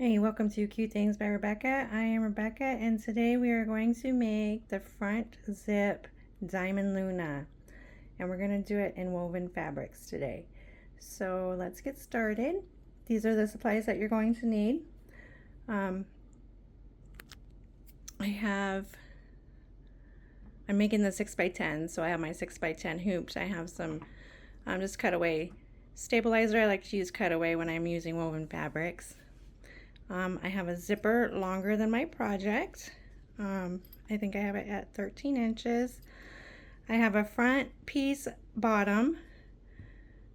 Hey, welcome to Cute Things by Rebecca. I am Rebecca, and today we are going to make the front zip Diamond Luna, and we're going to do it in woven fabrics today. So let's get started. These are the supplies that you're going to need. I'm making the 6x10, so I have my 6x10 hoops. I have some just cutaway stabilizer. I like to use cutaway when I'm using woven fabrics. I have a zipper longer than my project. I think I have it at 13 inches. I have a front piece bottom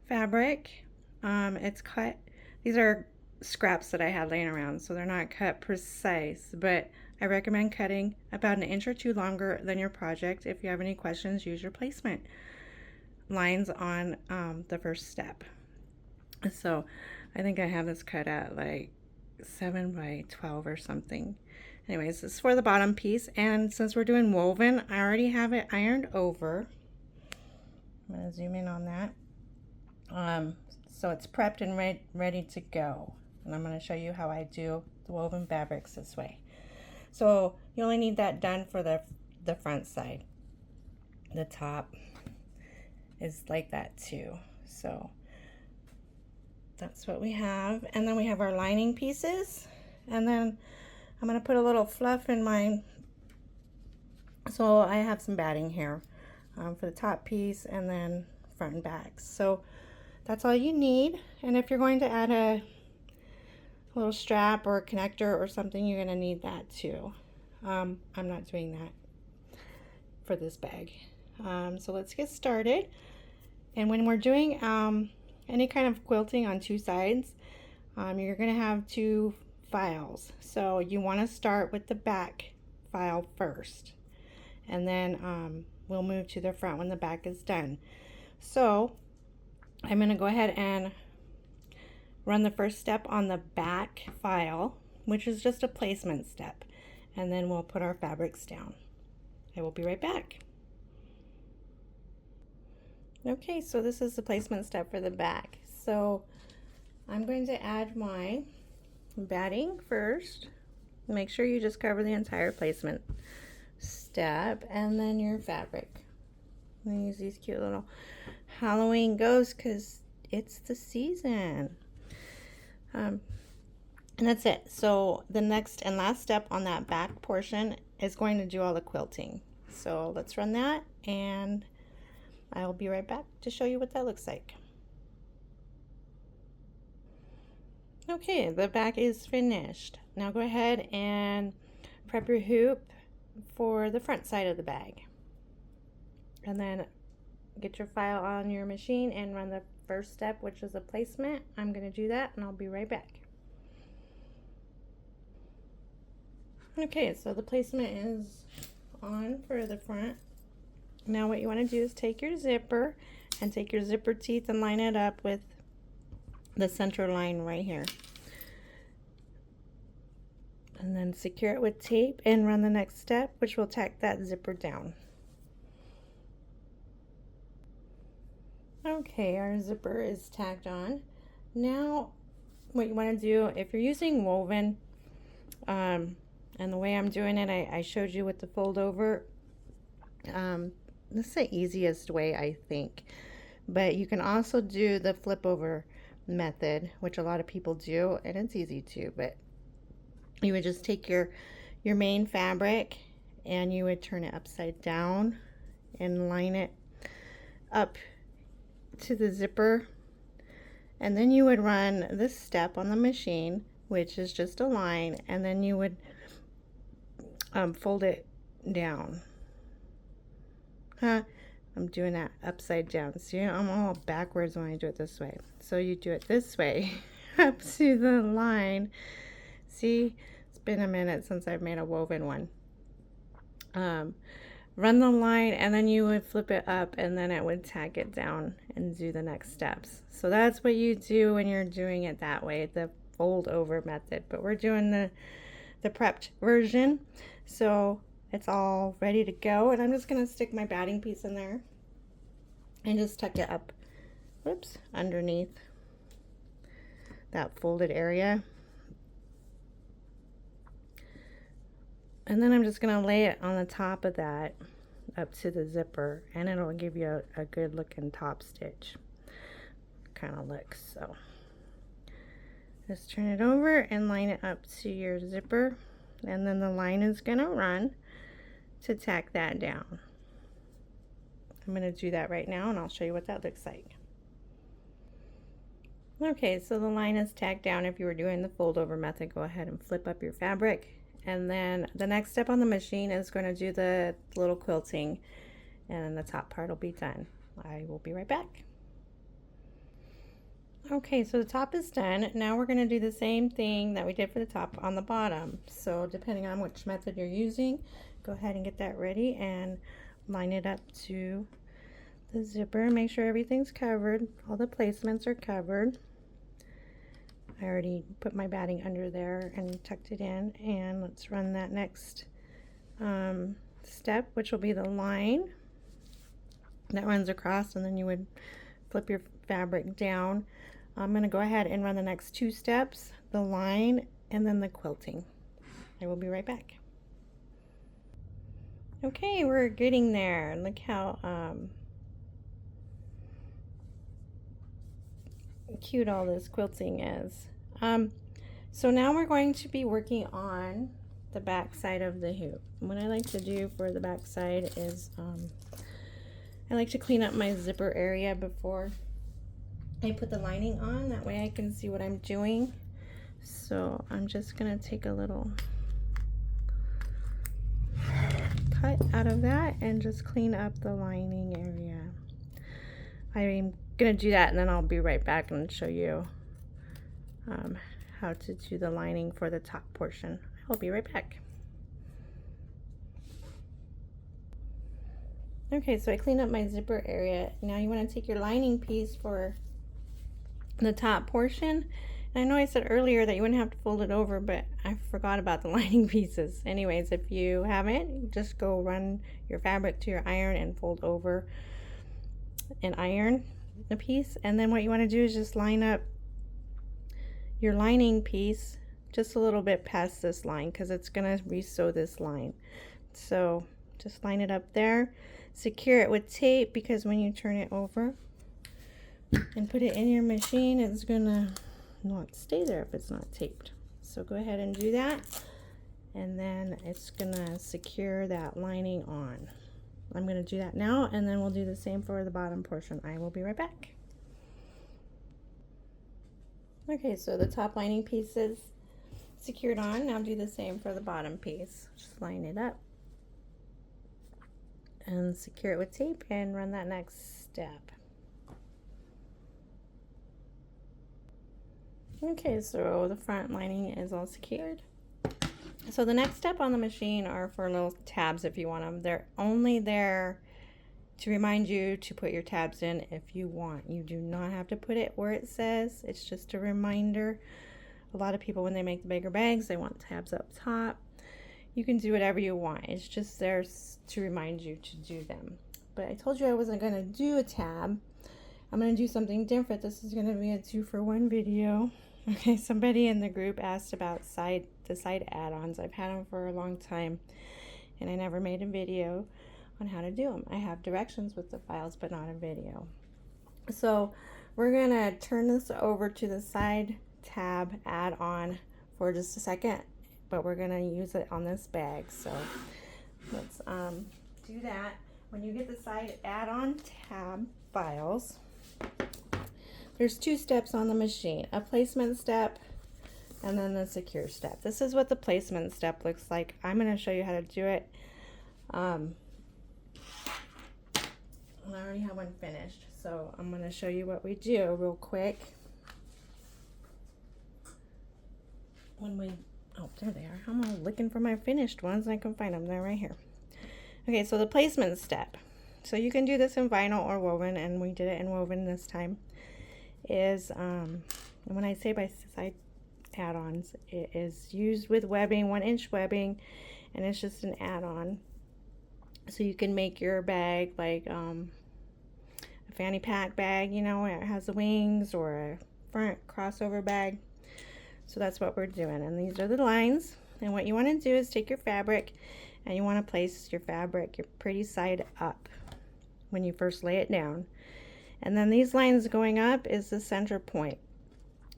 fabric. It's cut. These are scraps that I had laying around, so they're not cut precise, but I recommend cutting about an inch or two longer than your project. If you have any questions, use your placement lines on the first step. So I think I have this cut at like 7 by 12 or something. Anyways, this is for the bottom piece, and since we're doing woven, I already have it ironed over. I'm going to zoom in on that. So it's prepped and ready to go, and I'm going to show you how I do the woven fabrics this way. So you only need that done for the front side. The top is like that too, so that's what we have. And then we have our lining pieces, and then I'm going to put a little fluff in mine. So I have some batting here for the top piece, and then front and back. So that's all you need. And if you're going to add a little strap or a connector or something, you're going to need that too. I'm not doing that for this bag. So let's get started. And when we're doing any kind of quilting on two sides, you're going to have two files. So you want to start with the back file first, and then we'll move to the front when the back is done. So I'm going to go ahead and run the first step on the back file, which is just a placement step, and then we'll put our fabrics down. I will be right back. Okay, so this is the placement step for the back. So I'm going to add my batting first. Make sure you just cover the entire placement step, and then your fabric. I'm going to use these cute little Halloween ghosts because it's the season. And that's it. So the next and last step on that back portion is going to do all the quilting. So let's run that, and I will be right back to show you what that looks like. Okay, the back is finished. Now go ahead and prep your hoop for the front side of the bag. And then get your file on your machine and run the first step, which is a placement. I'm going to do that, and I'll be right back. Okay, so the placement is on for the front. Now what you want to do is take your zipper and take your zipper teeth and line it up with the center line right here. And then secure it with tape and run the next step, which will tack that zipper down. Okay, our zipper is tacked on. Now what you want to do, if you're using woven, and the way I'm doing it, I showed you with the fold over. This is the easiest way, I think, but you can also do the flip over method, which a lot of people do, and it's easy too. But you would just take your main fabric and you would turn it upside down and line it up to the zipper, and then you would run this step on the machine, which is just a line, and then you would fold it down. I'm doing that upside down. See, I'm all backwards when I do it this way. So you do it this way up to the line. See, it's been a minute since I've made a woven one. Run the line, and then you would flip it up, and then it would tack it down and do the next steps. So that's what you do when you're doing it that way, the fold over method. But we're doing the prepped version. So it's all ready to go, and I'm just going to stick my batting piece in there and just tuck it up, whoops, underneath that folded area. And then I'm just going to lay it on the top of that up to the zipper, and it'll give you a good looking top stitch kind of look. So just turn it over and line it up to your zipper, and then the line is going to run to tack that down. I'm going to do that right now, and I'll show you what that looks like. Okay, so the line is tacked down. If you were doing the fold over method, go ahead and flip up your fabric. And then the next step on the machine is going to do the little quilting, and then the top part will be done. I will be right back. Okay, so the top is done. Now we're going to do the same thing that we did for the top on the bottom. So depending on which method you're using, go ahead and get that ready and line it up to the zipper. Make sure everything's covered. All the placements are covered. I already put my batting under there and tucked it in, and let's run that next step, which will be the line that runs across, and then you would flip your fabric down. I'm going to go ahead and run the next two steps, the line and then the quilting. I will be right back. Okay, we're getting there. Look how cute all this quilting is. So now we're going to be working on the back side of the hoop. What I like to do for the back side is I like to clean up my zipper area before I put the lining on. That way I can see what I'm doing. So I'm just gonna take a little cut out of that and just clean up the lining area. I'm gonna do that, and then I'll be right back and show you how to do the lining for the top portion. I'll be right back. Okay, so I cleaned up my zipper area. Now you want to take your lining piece for the top portion. And I know I said earlier that you wouldn't have to fold it over, but I forgot about the lining pieces. Anyways, if you haven't, just go run your fabric to your iron and fold over and iron the piece. And then what you want to do is just line up your lining piece just a little bit past this line, because it's going to re-sew this line. So just line it up there, secure it with tape, because when you turn it over and put it in your machine, it's going to not stay there if it's not taped. So go ahead and do that, and then it's going to secure that lining on. I'm going to do that now, and then we'll do the same for the bottom portion. I will be right back. Okay, so the top lining piece is secured on. Now do the same for the bottom piece. Just line it up and secure it with tape and run that next step. Okay, so the front lining is all secured. So the next step on the machine are for little tabs if you want them. They're only there to remind you to put your tabs in if you want. You do not have to put it where it says. It's just a reminder. A lot of people, when they make the bigger bags, they want tabs up top. You can do whatever you want. It's just there to remind you to do them. But I told you I wasn't going to do a tab. I'm going to do something different. This is going to be a 2-for-1 video. Okay, somebody in the group asked about the side add-ons. I've had them for a long time, and I never made a video on how to do them. I have directions with the files, but not a video. So we're going to turn this over to the side tab add-on for just a second, but we're going to use it on this bag. So let's do that. When you get the side add-on tab files, there's 2 steps on the machine, a placement step and then the secure step. This is what the placement step looks like. I'm going to show you how to do it. I already have one finished, so I'm going to show you what we do real quick. Oh, there they are. I'm all looking for my finished ones, and I can find them. They're right here. Okay, so the placement step. So you can do this in vinyl or woven, and we did it in woven this time. Is and when I say by side add-ons, it is used with webbing, 1-inch webbing, and it's just an add-on. So you can make your bag like a fanny pack bag, you know, where it has the wings, or a front crossover bag. So that's what we're doing, and these are the lines. And what you want to do is take your fabric and you want to place your fabric, your pretty side up when you first lay it down. And then these lines going up is the center point.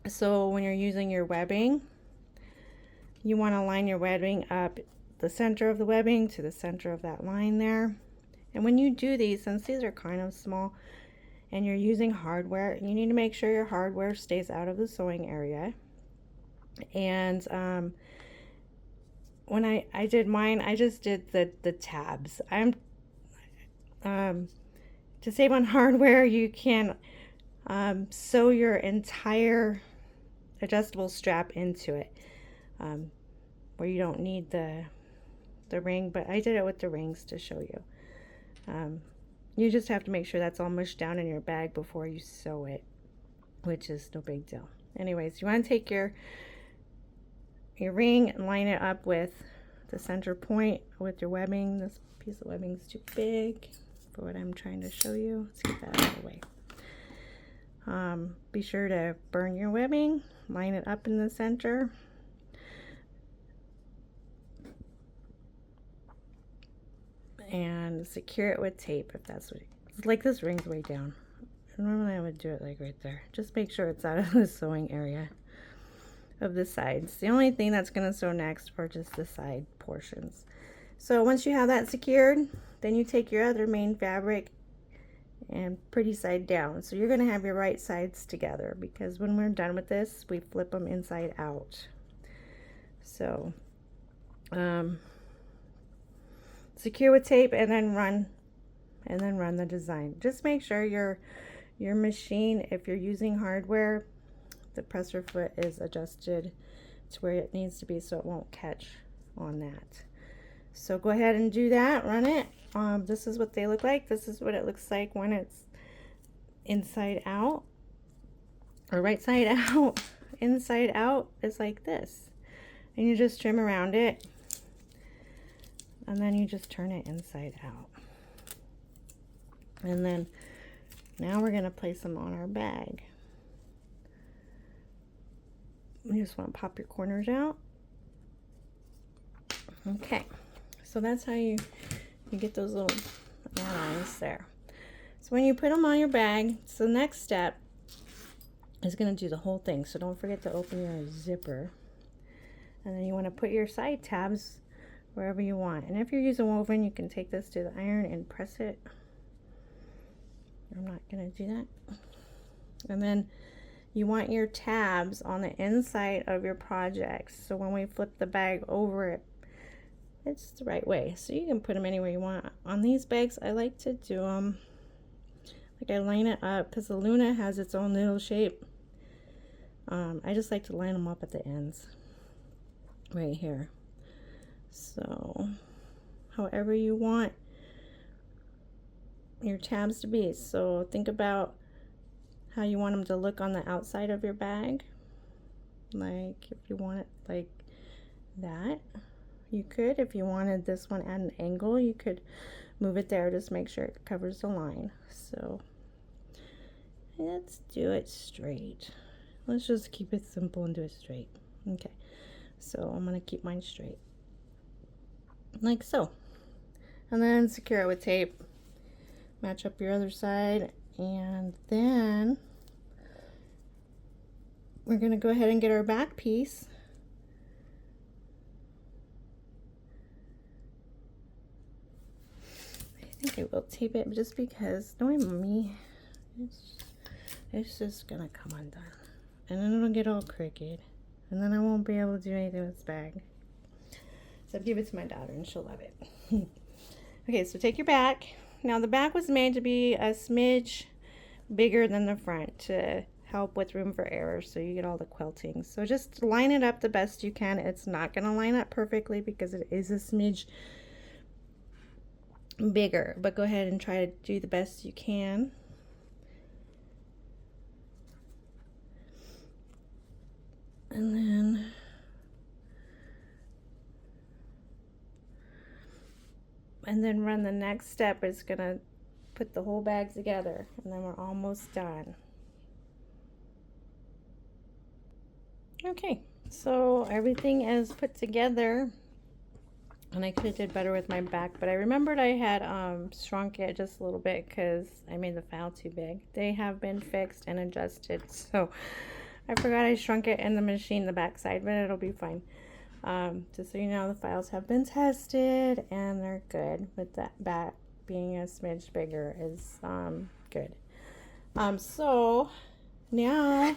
So when you're using your webbing, you want to line your webbing up the center of the webbing to the center of that line there. And when you do these, since these are kind of small and you're using hardware, you need to make sure your hardware stays out of the sewing area. And when I did mine, I just did the tabs. To save on hardware, you can sew your entire adjustable strap into it, where you don't need the ring, but I did it with the rings to show you. You just have to make sure that's all mushed down in your bag before you sew it, which is no big deal. Anyways, you want to take your ring and line it up with the center point with your webbing. This piece of webbing is too big for what I'm trying to show you. Let's get that out of the way. Be sure to burn your webbing, line it up in the center. And secure it with tape if that's what it's like. This ring's way down. Normally I would do it like right there. Just make sure it's out of the sewing area of the sides. The only thing that's going to sew next are just the side portions. So once you have that secured, then you take your other main fabric and pretty side down. So you're going to have your right sides together, because when we're done with this, we flip them inside out. So secure with tape and then run the design. Just make sure your machine, if you're using hardware, the presser foot is adjusted to where it needs to be so it won't catch on that. So go ahead and do that, run it. This is what they look like. This is what it looks like when it's inside out, or right side out. Inside out is like this, and you just trim around it, and then you just turn it inside out. And then now we're going to place them on our bag. You just want to pop your corners out. Okay, so that's how you get those little lines there. So when you put them on your bag, so the next step is going to do the whole thing. So don't forget to open your zipper, and then you want to put your side tabs wherever you want. And if you're using woven, you can take this to the iron and press it. I'm not going to do that. And then you want your tabs on the inside of your projects, so when we flip the bag over it, it's the right way. So you can put them anywhere you want. On these bags, I like to do them like I line it up, because the Luna has its own little shape. I just like to line them up at the ends right here. So however you want your tabs to be. So think about how you want them to look on the outside of your bag. Like if you want it like that, you could. If you wanted this one at an angle, you could move it there. Just make sure it covers the line. So let's do it straight. Let's just keep it simple and do it straight. Okay, so I'm going to keep mine straight like so, and then secure it with tape. Match up your other side, and then we're going to go ahead and get our back piece. I think I will tape it just because, knowing me, it's just going to come undone. And then it'll get all crooked, and then I won't be able to do anything with this bag. So I'll give it to my daughter and she'll love it. Okay, so take your back. Now the back was made to be a smidge bigger than the front to help with room for error, so you get all the quilting. So just line it up the best you can. It's not going to line up perfectly because it is a smidge bigger, but go ahead and try to do the best you can. And then run the next step is gonna put the whole bag together, and then we're almost done. Okay, So everything is put together, and I could have did better with my back, but I remembered I had shrunk it just a little bit because I made the file too big. They have been fixed and adjusted, so I forgot I shrunk it in the machine, the back side, but it'll be fine. Just so you know, the files have been tested and they're good. With that back being a smidge bigger is good. So now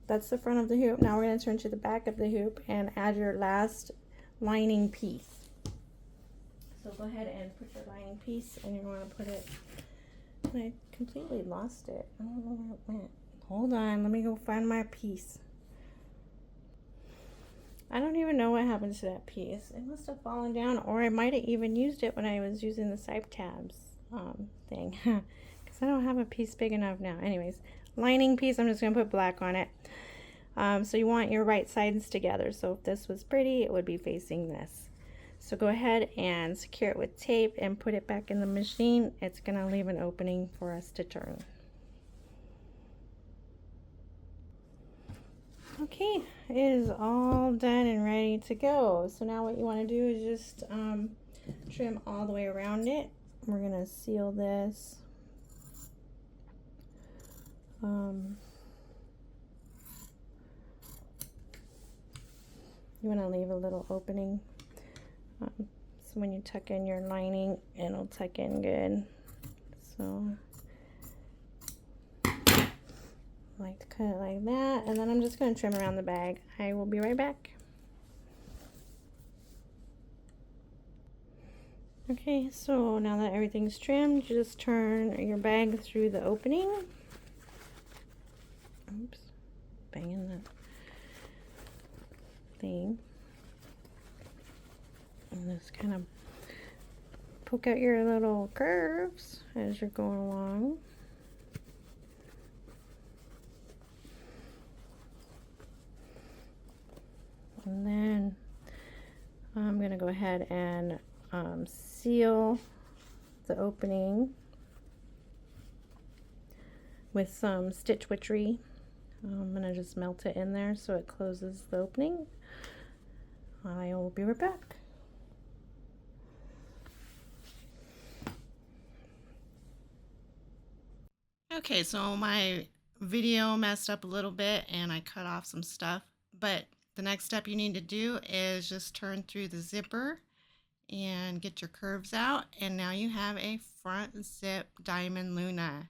that's the front of the hoop. Now we're going to turn to the back of the hoop and add your last lining piece. So go ahead and put your lining piece, and you want to put it, I completely lost it. I don't know where it went. Hold on, let me go find my piece. I don't even know what happened to that piece. It must have fallen down, or I might have even used it when I was using the side tabs thing. Because I don't have a piece big enough now. Anyways, lining piece, I'm just going to put black on it. So you want your right sides together. So if this was pretty, it would be facing this. So go ahead and secure it with tape and put it back in the machine. It's going to leave an opening for us to turn. Okay, it is all done and ready to go. So now what you want to do is just trim all the way around it. We're going to seal this. You want to leave a little opening. So when you tuck in your lining, it'll tuck in good. So I like to cut it like that, and then I'm just going to trim around the bag. I will be right back. Okay, so now that everything's trimmed, you just turn your bag through the opening. Oops, banging that thing. And just kind of poke out your little curves as you're going along. And then I'm going to go ahead and seal the opening with some stitch witchery. I'm going to just melt it in there so it closes the opening. I will be right back. Okay, so my video messed up a little bit and I cut off some stuff, but the next step you need to do is just turn through the zipper and get your curves out, and now you have a front zip diamond Luna.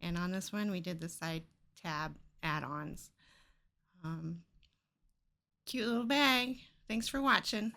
And on this one we did the side tab add-ons. Cute little bag. Thanks for watching.